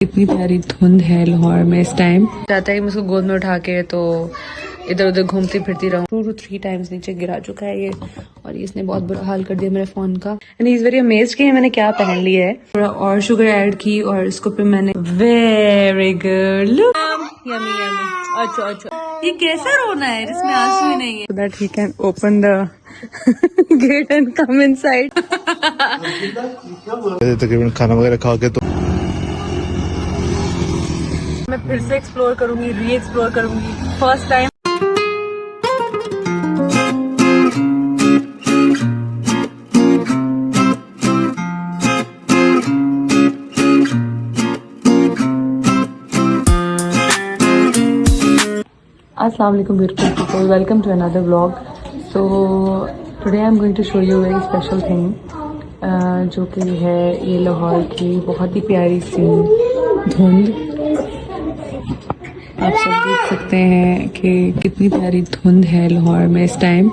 इतनी प्यारी धुंध है लाहौर में इस टाइम। चाहता है मैं उसको गोद में उठा के तो इधर उधर घूमती फिरती रहूं। 2 to 3 टाइम्स नीचे गिरा चुका है ये, और ये इसने बहुत बुरा हाल कर दिया मेरे फोन का। And he is very amazed कि मैंने क्या पहन लिया है। थोड़ा और शुगर ऐड की और इसको पे मैंने very good look yummy yummy. अच्छा अच्छा, ये कैसा रोना है जिसमें आंसू ही नहीं है? So that he can open the gate and come inside. तकरीबन खाना वगैरह खा के तो मैं फिर से एक्सप्लोर करूंगी, री एक्सप्लोर करूंगी। First time Assalamu alaikum beautiful people, welcome to another vlog. So today I'm going to show you a very special thing, जो कि है ये लाहौर की बहुत ही प्यारी सी धुंध। आप सब देख सकते हैं कि कितनी प्यारी धुंध है लाहौर में इस टाइम।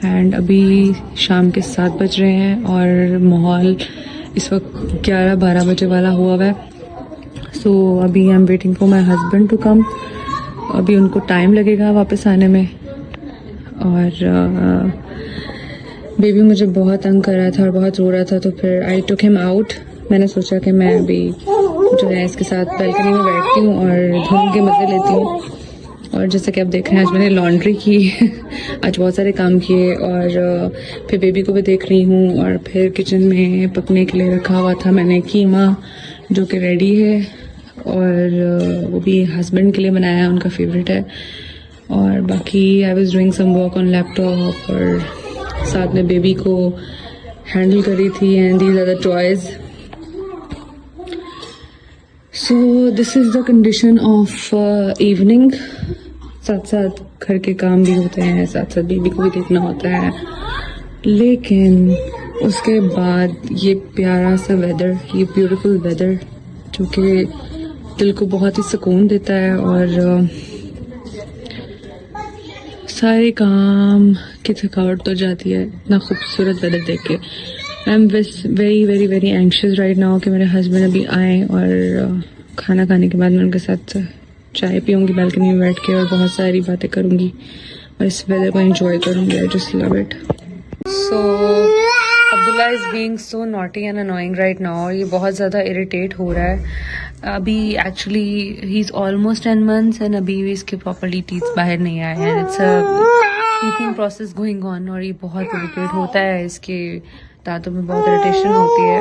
एंड अभी शाम के 7 बज रहे हैं और माहौल इस वक्त 11-12 बजे वाला हुआ है। सो अभी I am waiting for my husband to come. अभी उनको टाइम लगेगा वापस आने में। और बेबी मुझे बहुत तंग कर रहा था और बहुत रो रहा था, तो फिर आई टुक हिम आउट। मैंने सोचा कि मैं अभी जो है इसके साथ बालकनी में बैठती हूँ और धुंध के मज़े लेती हूँ। और जैसे कि आप देख रहे हैं आज मैंने लॉन्ड्री की आज बहुत सारे काम किए, और फिर बेबी को भी देख रही हूँ। और फिर किचन में पकने के लिए रखा हुआ था मैंने कीमा, जो कि रेडी है, और वो भी हस्बैंड के लिए बनाया है, उनका फेवरेट है। और बाकी I was doing some work on laptop, और साथ में बेबी को हैंडल कर रही थी। And these are the toys. So this is the condition of evening. साथ साथ घर के काम भी होते हैं, साथ साथ बेबी को भी देखना होता है, लेकिन उसके बाद ये प्यारा सा वेदर, ये ब्यूटीफुल वेदर जो कि दिल को बहुत ही सुकून देता है। और सारे काम की थकावट तो जाती है इतना खूबसूरत वेदर देख के। I am very very very anxious right now कि मेरे हस्बैंड अभी आए, और खाना खाने के बाद मैं उनके साथ चाय पीऊँगी बालकनी में बैठ के, और बहुत सारी बातें करूँगी और इस वेदर को एंजॉय करूँगी। I just love it. So Abdullah is being so naughty and annoying right now. ये बहुत ज़्यादा इरिटेट हो रहा है। अभी actually he is almost 10 months and अभी भी इसके प्रॉपरली टीथ बाहर नहीं आए हैं। It's a teething process going on, और ये बहुत इरिटेट होता है, इसके दांतों में बहुत इरिटेशन होती है।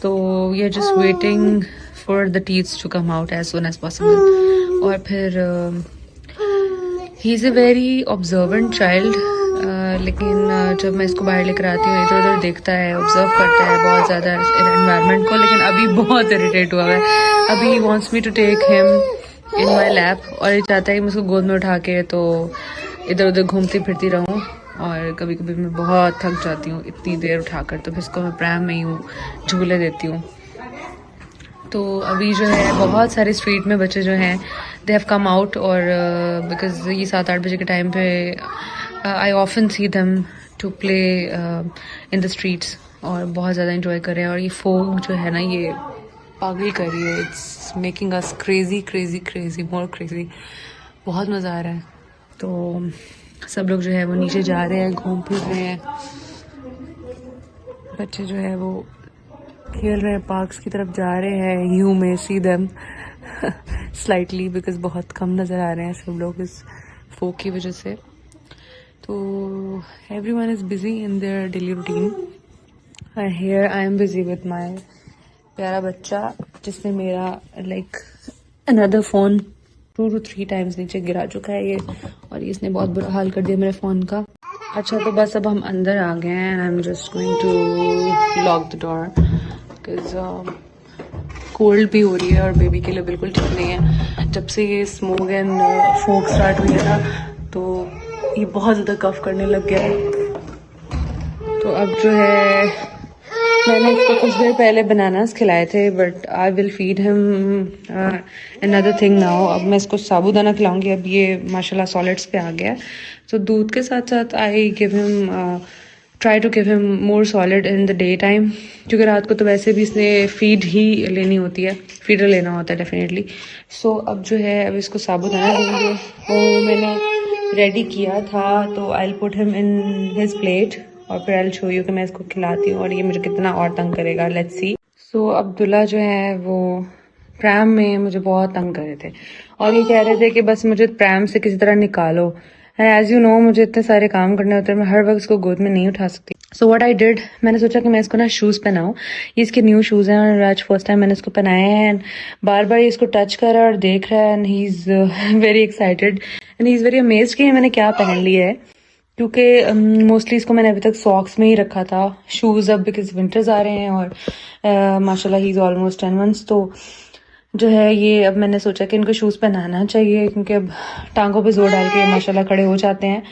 तो we are just waiting for the teeths to come out as soon as possible. और फिर he is a very observant child, लेकिन जब मैं इसको बाहर लेकर आती हूँ इधर उधर देखता है, ऑब्जर्व करता है बहुत ज़्यादा एनवायरनमेंट को, लेकिन अभी बहुत इरिटेट हुआ है। अभी he wants me to take him in my lap, और ये चाहता है कि मैं उसको गोद में उठा के तो इधर उधर घूमती फिरती रहूँ। और कभी कभी मैं बहुत थक जाती हूँ इतनी देर उठाकर, तो फिर इसको मैं प्रैम में ही झूले देती हूँ। तो अभी जो है बहुत सारे स्ट्रीट में बच्चे जो हैं दे हैव कम आउट, और बिकॉज ये 7-8 बजे के टाइम पे I often see them to play in the streets, और बहुत ज़्यादा इंजॉय कर रहे हैं। और ये फोग जो है ना ये पागल कर रही है। It's making us crazy crazy crazy more crazy. बहुत मज़ा आ रहा है। तो सब लोग जो है वो नीचे जा रहे हैं, घूम फिर रहे हैं। बच्चे जो है वो खेल रहे हैं, पार्क्स की तरफ जा रहे हैं। You may see them slightly because बहुत कम नज़र आ रहे हैं सब लोग इस फोग की वजह से। तो everyone is busy in their daily routine. Here I am busy with my प्यारा बच्चा, जिसने मेरा like another phone 2 to 3 times नीचे गिरा चुका है ये, और इसने बहुत बुरा हाल कर दिया मेरे फ़ोन का। अच्छा, तो बस अब हम अंदर आ गए हैं and I am just going to lock the door because cold भी हो रही है और बेबी के लिए बिल्कुल ठीक नहीं है। जब से ये स्मोक एंड फोग स्टार्ट हुई है ना, तो ये बहुत ज़्यादा कफ करने लग गया है। तो अब जो है मैंने इसको कुछ देर पहले बनानास खिलाए थे, but I will feed him another thing now. अब मैं इसको साबूदाना खिलाऊंगी। अब ये माशाल्लाह सॉलिड्स पे आ गया है, तो दूध के साथ साथ I give him try to give him more solid in the day time, क्योंकि रात को तो वैसे भी इसने फीड ही लेनी होती है, फीडर लेना होता है डेफिनेटली। सो अब जो है अब इसको साबुदाना देंगे, वो मैंने रेडी किया था, तो I will put him in his plate और फिर आई विल शो यू कि मैं इसको खिलाती हूँ और ये मुझे कितना और तंग करेगा, लेट्स सी। सो अब्दुल्ला जो है वो प्रैम में मुझे बहुत तंग कर रहे थे और ये कह रहे थे कि बस मुझे प्रैम से किसी तरह निकालो। एंड एज यू नो मुझे इतने सारे काम करने होते हैं, मैं हर वक्त इसको गोद में नहीं उठा सकती। सो व्हाट आई डिड, मैंने सोचा कि मैं इसको ना शूज़ पहनाऊँ। ये इसके न्यू शूज़ हैं और आज फर्स्ट टाइम मैंने इसको पहनाए हैं एंड बार बार ये इसको टच कर रहा है और देख रहा है and he is very excited and he is very amazed कि मैंने क्या पहन लिया है, क्योंकि मोस्टली इसको मैंने अभी तक सॉक्स में ही रखा था। शूज़ अब बिकॉज विंटर्स आ रहे हैं और माशाल्लाह ही इज़ ऑलमोस्ट 10 months, तो जो है ये अब मैंने सोचा कि इनको शूज़ पहनाना चाहिए, क्योंकि अब टांगों पे जोर डाल के माशाल्लाह खड़े हो जाते हैं।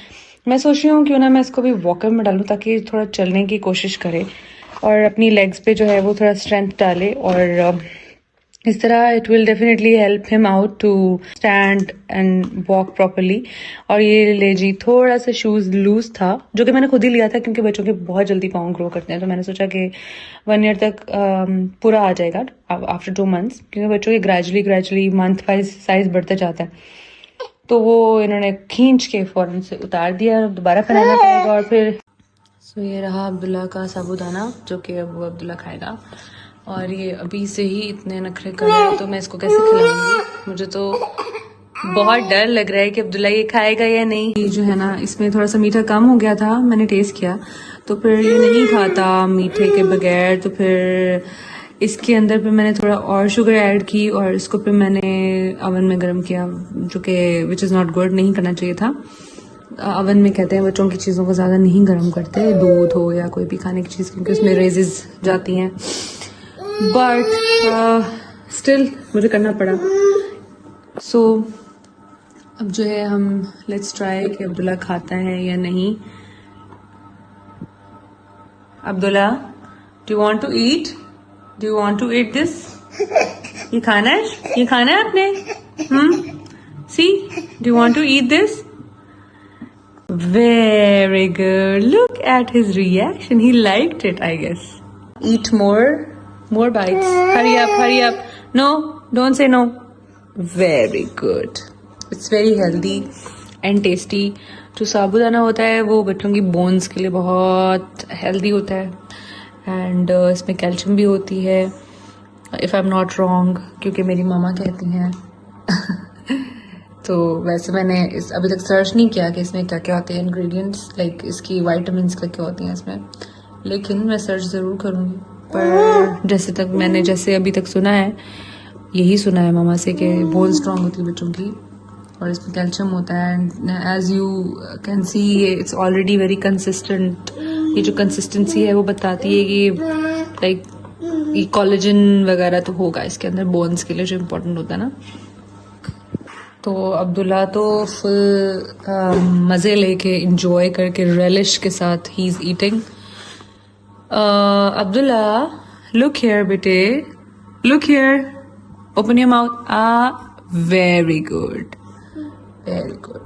मैं सोच रही हूँ क्यों ना मैं इसको भी वॉकर में डालूँ ताकि थोड़ा चलने की कोशिश करे और अपनी लेग्स पे जो है वो थोड़ा स्ट्रेंथ डाले, और इस तरह it will definitely help him out to stand and walk properly. और ये ले जी थोड़ा सा शूज़ लूज था, जो कि मैंने खुद ही लिया था क्योंकि बच्चों के बहुत जल्दी पाँव ग्रो करते हैं, तो मैंने सोचा कि 1 year तक पूरा आ जाएगा आफ्टर 2 months, क्योंकि बच्चों के ग्रेजुअली मंथ वाइज साइज बढ़ते जाता है। तो वो इन्होंने खींच के फौरन से उतार दिया, दोबारा पहनाना पड़ेगा। और फिर सो ये रहा अब्दुल्ला का साबुदाना, जो कि अब वो अब्दुल्ला खाएगा। और ये अभी से ही इतने नखरे कर रहे हैं, तो मैं इसको कैसे खिलाऊंगी? मुझे तो बहुत डर लग रहा है कि अब्दुल्ला ये खाएगा या नहीं। ये जो है ना, इसमें थोड़ा सा मीठा कम हो गया था, मैंने टेस्ट किया, तो फिर ये नहीं खाता मीठे के बगैर, तो फिर इसके अंदर पे मैंने थोड़ा और शुगर ऐड की और इसको फिर मैंने अवन में गर्म किया, जो कि विच इज़ नॉट गुड, नहीं करना चाहिए था। अवन में कहते हैं बच्चों की चीज़ों को ज़्यादा नहीं गर्म करते, दूध हो या कोई भी खाने की चीज़, क्योंकि उसमें रेजेस जाती हैं, बट स्टिल मुझे करना पड़ा। सो अब जो है हम लेट्स ट्राई कि अब्दुल्ला खाता है या नहीं। Abdullah, do you want to eat? Do you want to eat this? ये खाना है? ये खाना है आपने? See, do you want to eat this? Very good. Look at his reaction. He liked it, I guess. Eat more bites. Hurry up, hurry up. No, don't say no. Very good. It's very healthy and tasty. जो साबुदाना होता है वो बच्चों की bones के लिए बहुत healthy होता है एंड इसमें कैल्शियम भी होती है, if I am not wrong, क्योंकि मेरी मामा कहती हैं। तो वैसे मैंने इस अभी तक सर्च नहीं किया कि इसमें क्या क्या होते हैं इंग्रेडिएंट्स, लाइक इसकी वाइटामिन्स क्या क्या होती हैं इसमें, लेकिन मैं सर्च ज़रूर करूँगी। पर जैसे अभी तक सुना है, यही सुना है मामा से कि बोन स्ट्रॉन्ग होती है बच्चों की और इसमें कैल्शियम होता है and as you can see it's already very consistent. ये जो कंसिस्टेंसी है वो बताती है कि लाइक ये कोलेजन वगैरह तो होगा इसके अंदर बोन्स के लिए, जो इम्पोर्टेंट होता है ना। तो अब्दुल्ला तो फुल मज़े लेके इंजॉय करके रेलिश के साथ ही is eating. Abdullah, look here बेटे, look here, open your mouth. Very good, very good.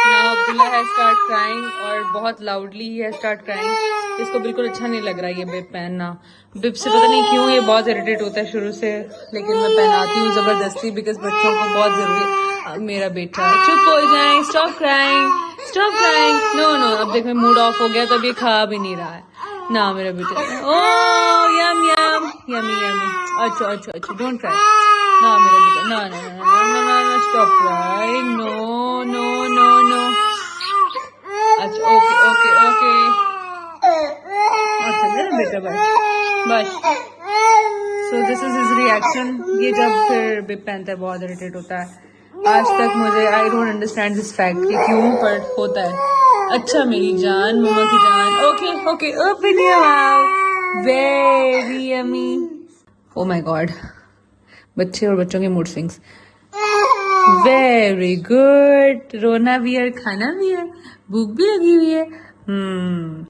Now Abdullah has start crying और बहुत loudly he has start crying. इसको बिल्कुल अच्छा नहीं लग रहा है ये बिब पहनना। बिब से पता नहीं क्यों ये बहुत इरिटेट होता है शुरू से, लेकिन मैं पहनाती हूँ जबरदस्ती बिकॉज बच्चों को बहुत जरूरी है। मेरा बेटा चुप हो जाए, stop crying, stop crying. No no, अब देख मैं मूड ऑफ हो गया तो अब ये खा भी नहीं रहा है ना मेरा बेटा। ओह यम यम, यमी यमी। अच्छा अच्छा अच्छा, डोंट क्राई ना मेरा बेटा, ना ना ना ना ना, stop crying, no no no no. अच्छा ओके ओके ओके, अच्छा मेरा बेटा बस बस। So this is his reaction. ये जब फिर बिब पहनता है बहुत इरिटेट होता है। आज तक मुझे I don't understand this fact कि क्यों, पर होता है। अच्छा मेरी जान, मम्मा की जान। Okay okay, open your mouth, very yummy. Oh my God, बच्चे और बच्चों के मूड स्विंग्स। वेरी गुड, रोना भी है, खाना भी है, भूख भी लगी हुई है।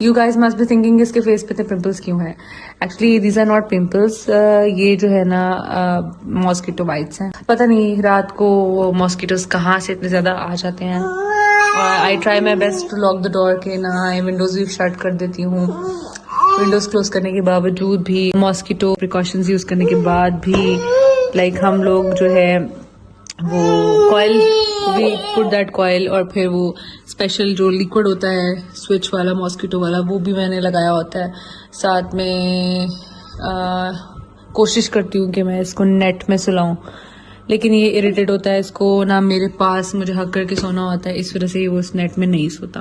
You guys must be thinking इसके फेस पे पिंपल्स क्यों है। Actually these are not pimples, ये जो है ना मॉस्किटो बाइट्स हैं। पता नहीं रात को मॉस्किटोस कहाँ से इतने ज्यादा आ जाते हैं I try my best to lock the door के ना आए, विंडोज भी शट कर देती हूँ। विंडोज क्लोज करने के बावजूद भी, मॉस्किटो प्रिकॉशंस यूज करने के बाद भी, लाइक हम लोग जो है वो coil, we put that coil, और फिर वो स्पेशल जो लिक्विड होता है स्विच वाला, मॉस्किटो वाला, वो भी मैंने लगाया होता है साथ में। कोशिश करती हूँ कि मैं इसको नेट में सुलाऊं, लेकिन ये इरिटेट होता है, इसको ना मेरे पास मुझे हक करके सोना होता है, इस वजह से वो इस नेट में नहीं सोता।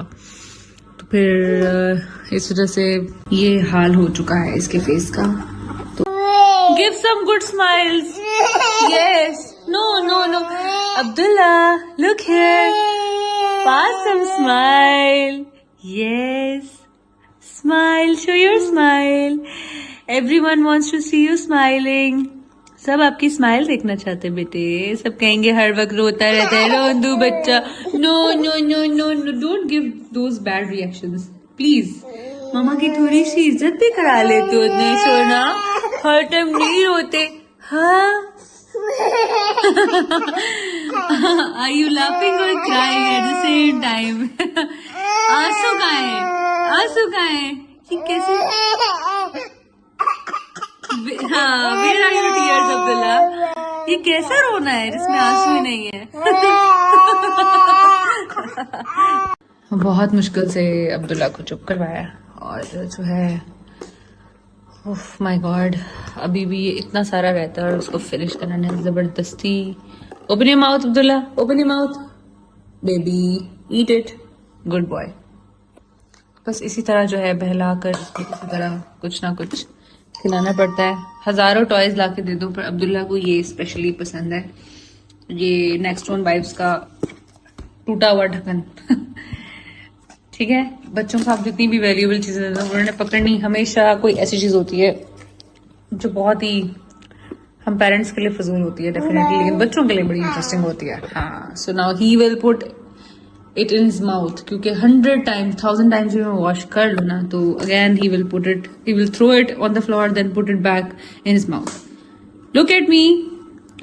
तो फिर इस वजह से ये हाल हो चुका है इसके फेस का। तो give some good smiles. Yes, no no no, Abdullah look here, pass some smile. Yes, smile, show your smile. Everyone wants to see you smiling. सब आपकी स्माइल देखना चाहते हैं बेटे। सब कहेंगे हर वक्त रोता रहता है, रोंदू बच्चा। No no no no no, don't give those bad reactions please. मामा की थोड़ी सी इज्जत भी करा लेते हो, नहीं सोना, हर टाइम नहीं रोते। हाँ आर यू लाफिंग और crying at the same time? आंसू कहाँ है, आंसू कहाँ है? ये कैसे? हाँ, where are your tears Abdullah? ये कैसा रोना है जिसमें आंसू ही नहीं है? बहुत मुश्किल से अब्दुल्ला को चुप करवाया, और जो है ओह माय गॉड, अभी भी ये इतना सारा रहता है और उसको फिनिश करना है जबरदस्ती। Open your mouth Abdullah, open your mouth baby, eat it, good boy. बस इसी तरह जो है बहला कर इसी तरह कुछ ना कुछ खिलाना पड़ता है। हजारों टॉयज ला के दे दो, पर अब्दुल्ला को ये स्पेशली पसंद है, ये नेक्स्ट वन वाइब्स का टूटा हुआ ढक्कन। ठीक है, बच्चों को आप जितनी भी वैल्यूएबल चीजें दे दो, उन्होंने पकड़नी हमेशा कोई ऐसी चीज होती है जो बहुत ही हम पेरेंट्स के लिए फजूल होती है डेफिनेटली, लेकिन बच्चों के लिए बड़ी इंटरेस्टिंग होती है। हाँ, so now he will put it in his mouth, क्योंकि 100 टाइम्स 1000 टाइम्स भी मैं वॉश कर लूँ ना, तो again he will put it, he will throw it on the floor, then put it back in his mouth. Look at me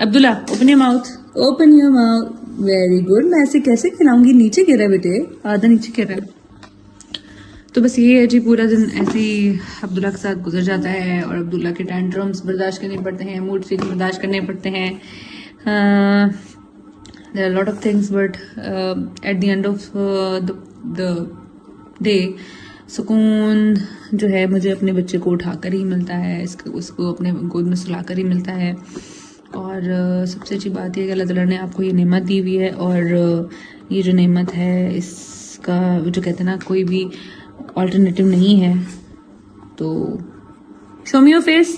Abdullah, open your mouth, open your mouth, very good. मैं ऐसे कैसे खिलाऊंगी? नीचे गिर रहा है बेटे, आधा नीचे गिर रहा है। तो बस ये है जी, पूरा दिन ऐसे ही अब्दुल्ला के साथ गुजर जाता है, और अब्दुल्ला के टैंट्रम्स बर्दाश्त करने पड़ते हैं, मूड स्विंग बर्दाश्त करने पड़ते हैं। There are a lot of things, but at the end of the day, सुकून जो है मुझे अपने बच्चे को उठाकर ही मिलता है, उसको अपने गोद में सुलाकर ही मिलता है। और सबसे अच्छी बात है कि अल्लाह ताला ने आपको ये नेमत दी हुई है, और ये जो नेमत है इसका जो कहते हैं ना, कोई भी ऑल्टरनेटिव नहीं है। तो शो मी योर फेस,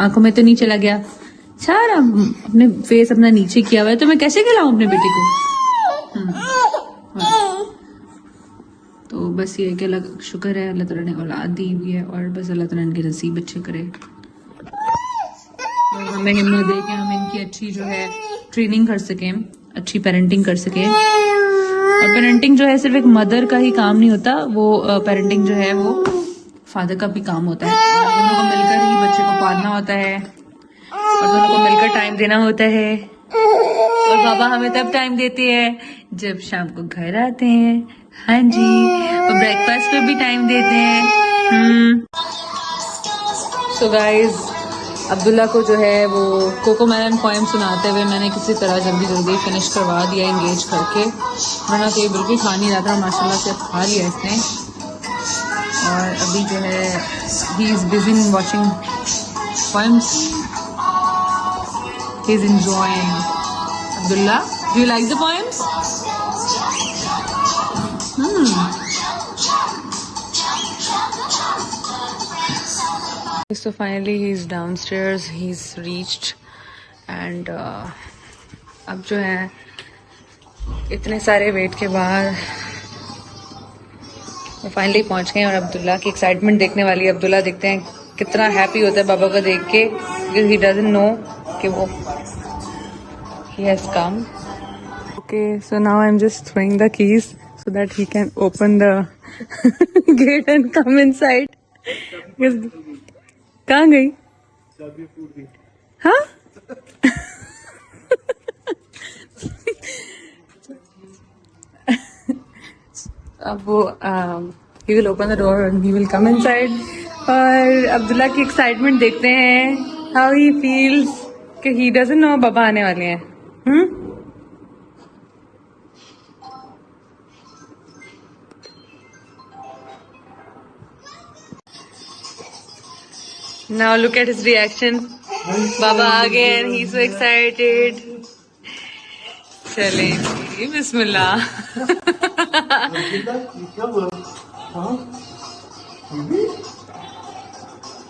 आंखों में तो नहीं चला गया सारा, अपने फेस अपना नीचे किया हुआ है, तो मैं कैसे खिलाऊं अपने बेटे को? तो बस ये कि अल्लाह शुक्र है, अल्लाह ताला ने औलाद दी हुई है, और बस अल्लाह ताला इनके नसीब अच्छे करे, और हमें हिम्मत दे कि हम इनकी अच्छी जो है ट्रेनिंग कर सकें, अच्छी पेरेंटिंग कर सकें। और पेरेंटिंग जो है सिर्फ एक मदर का ही काम नहीं होता, वो पेरेंटिंग जो है वो फादर का भी काम होता है, और दोनों को मिलकर ही बच्चे को पालना होता है, और दोनों को मिलकर टाइम देना होता है। और बाबा हमें तब टाइम देते हैं जब शाम को घर आते हैं, हाँ जी, और ब्रेकफास्ट पे भी टाइम देते हैं। सो गाइज, अब्दुल्ला को जो है वो कोकोमेलन पोएम सुनाते हुए मैंने किसी तरह जल्दी फिनिश करवा दिया इंगेज करके, वरना तो ये बिल्कुल खा नहीं रहा था, माशाल्लाह से अब खा लिया इसने। और अभी जो है he is busy in watching poems, he is enjoying. Abdullah, do you like the poems? So finally he's downstairs, he's reached, and अब जो है इतने सारे वेट के बाद वो फाइनली पहुंच गए, और अब्दुल्ला की एक्साइटमेंट देखने वाली है। अब्दुल्ला देखते हैं कितना हैप्पी होता है बाबा को देख के, because he doesn't know कि वो he has come. Okay, so now I'm just throwing the keys so that he can open the gate and come inside. कहाँ गई? हाँ? अब वो he will open the door and he will come inside. और अब्दुल्ला की excitement देखते हैं how he feels कि he doesn't know बाबा आने वाले हैं. Now look at his reaction. Baba आ गए and he's so excited. चलें जी, बिस्मिल्लाह.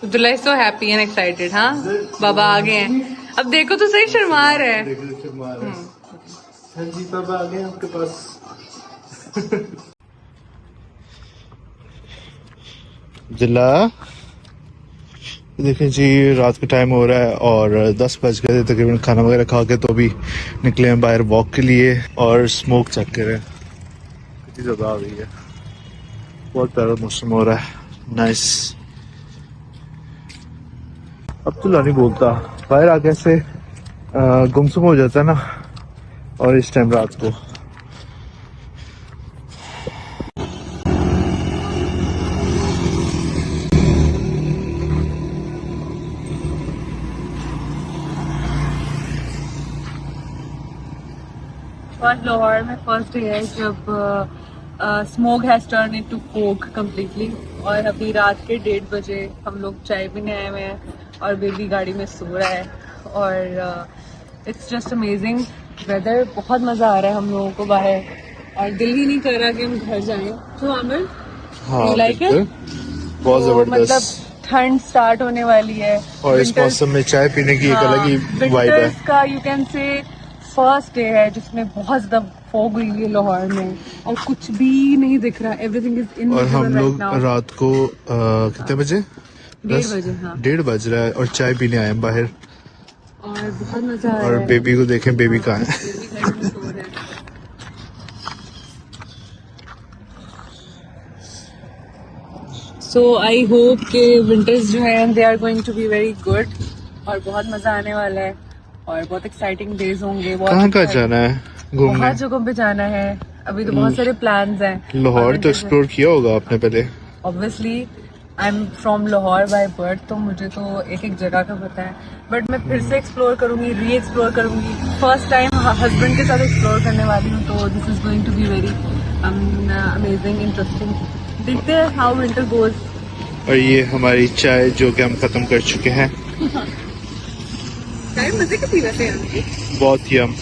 Abdullah is so happy and excited, हाँ? बाबा आ गए हैं. अब देखो तो सही, शर्मा रहा है. जी बाबा आ गए आपके पास. जिला देखें जी, रात का टाइम हो रहा है और 10 बज गए थे तकरीबन. खाना वगैरह खा के तो अभी निकले हैं बाहर वॉक के लिए और स्मोक चेक करें. कितनी ज़्यादा आ गई है. बहुत प्यारा मौसम हो रहा है. नाइस. अब तो नहीं बोलता, बाहर आके ऐसे गुमसुम हो जाता है ना, और इस टाइम रात को. और लाहौर में फर्स्ट डे है जब smoke has turn into fog completely. और अभी रात के 1:30 बजे हम लोग चाय पीने आए हुए हैं और बेबी गाड़ी में सो रहा है. और इट्स जस्ट अमेजिंग वेदर. बहुत मजा आ रहा है हम लोगों को बाहर और दिल ही नहीं कर रहा कि हम घर जाएं. तो आमिर, हाँ, लाइक इट? बहुत मतलब जबरदस्त. ठंड स्टार्ट होने वाली है और इस मौसम में चाय पीने की एक अलग ही वाइब है. विंटर्स का you can say first day है जिसमें बहुत ज्यादा फॉग हुई है लाहौर में और कुछ भी नहीं दिख रहा. Everything is in. और हम लोग रात को कितने बजे? 1:30 बजे. हाँ, 1:30 बज रहा है और चाय पीने आए हैं बाहर. और बहुत मजा आ और रहा है. बेबी को देखें, बेबी कहाँ है. बेबी घर में सो रहा है. सो आई होप के विंटर्स जो है they are going to be very good और बहुत मजा आने वाला है और बहुत एक्साइटिंग डेज होंगे. कहाँ कहाँ जाना है घूमने? बहुत जगहों पे जाना है. अभी तो बहुत सारे प्लान्स हैं. लाहौर तो एक्सप्लोर किया होगा आपने पहले. Obviously I am from Lahore by birth, तो मुझे तो एक एक जगह का पता है. बट मैं फिर से एक्सप्लोर करूंगी, री एक्सप्लोर करूंगी. फर्स्ट टाइम हस्बैंड के साथ एक्सप्लोर करने वाली हूँ, तो this is going to be very amazing, interesting. देखते हैं हाउ विंटर गोज. और ये हमारी चाय जो कि हम खत्म कर चुके हैं. चाय मजे की थी वैसे. बहुत ही हम